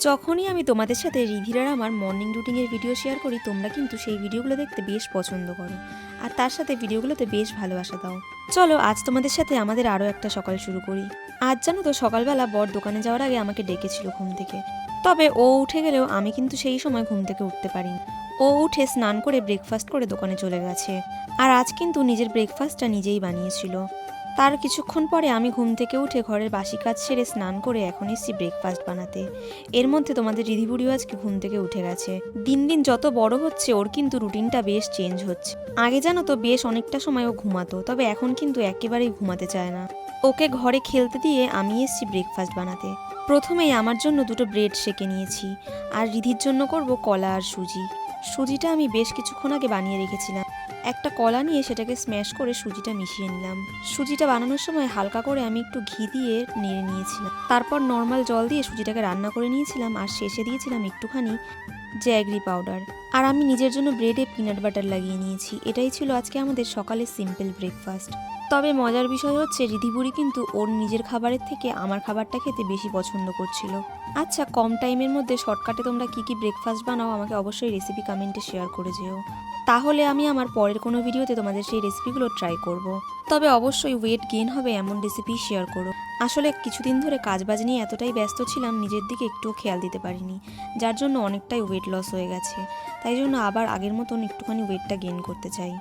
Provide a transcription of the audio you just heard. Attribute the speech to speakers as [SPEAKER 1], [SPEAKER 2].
[SPEAKER 1] যখনই আমি তোমাদের সাথে রিধির আর আমার মর্নিং রুটিনের ভিডিও শেয়ার করি, তোমরা কিন্তু সেই ভিডিওগুলো দেখতে বেশ পছন্দ করো আর তার সাথে ভিডিওগুলোতে বেশ ভালোবাসা দাও। চলো আজ তোমাদের সাথে আমাদের আরও একটা সকাল শুরু করি। আজ জানো তো সকালবেলা বর দোকানে যাওয়ার আগে আমাকে ডেকেছিল ঘুম থেকে। তবে ও উঠে গেলেও আমি কিন্তু সেই সময় ঘুম থেকে উঠতে পারিনি। ও উঠে স্নান করে ব্রেকফাস্ট করে দোকানে চলে গেছে। আর আজ কিন্তু নিজের ব্রেকফাস্টটা নিজেই বানিয়েছিল। তার কিছুক্ষণ পরে আমি ঘুম থেকে উঠে ঘরের বাসি কাজ সেরে স্নান করে এখন এসেছি ব্রেকফাস্ট বানাতে। এর মধ্যে তোমাদের রিধি বুড়িও আজকে ঘুম থেকে উঠে গেছে। দিন দিন যত বড় হচ্ছে ওর কিন্তু রুটিনটা বেশ চেঞ্জ হচ্ছে। আগে জানো তো বেশ অনেকটা সময় ও ঘুমাতো, তবে এখন কিন্তু একেবারেই ঘুমাতে চায় না। ওকে ঘরে খেলতে দিয়ে আমি এসেছি ব্রেকফাস্ট বানাতে। প্রথমেই আমার জন্য দুটো ব্রেড সেঁকে নিয়েছি, আর রিধির জন্য করব কলা আর সুজি। সুজিটা আমি বেশ কিছুক্ষণ আগে বানিয়ে রেখেছিলাম। একটা কলা নিয়ে সেটাকে স্ম্যাশ করে সুজিটা মিশিয়ে নিলাম। সুজিটা বানানোর সময় হালকা করে আমি একটু ঘি দিয়ে নেড়ে নিয়েছিলাম। তারপর নর্মাল জল দিয়ে সুজিটাকে রান্না করে নিয়েছিলাম, আর শেষে দিয়েছিলাম একটুখানি জ্যাগরি পাউডার। আর আমি নিজের জন্য ব্রেডে পিনাট বাটার লাগিয়ে নিয়েছি। এটাই ছিল আজকে আমাদের সকালের সিম্পল ব্রেকফাস্ট। তবে মজার বিষয় হচ্ছে রিধিবুড়ি কিন্তু ওর নিজের খাবারের থেকে আমার খাবারটা খেতে বেশি পছন্দ করছিল। আচ্ছা, কম টাইমের মধ্যে শর্টকাটে তোমরা কি কি ব্রেকফাস্ট বানাও আমাকে অবশ্যই রেসিপি কমেন্টে শেয়ার করে যেও। তাহলে আমি আমার পরের কোনো ভিডিওতে তোমাদের সেই রেসিপিগুলো ট্রাই করব। তবে অবশ্যই ওয়েট গেইন হবে এমন রেসিপি শেয়ার করো। আসলে কিছুদিন ধরে কাজবাজ নিয়ে এতটাই ব্যস্ত ছিলাম, নিজের দিকে একটুও খেয়াল দিতে পারিনি, যার জন্য অনেকটাই ওয়েট লস হয়ে গেছে। তাই জন্য আবার আগের মতন একটুখানি ওয়েটটা গেইন করতে চাই।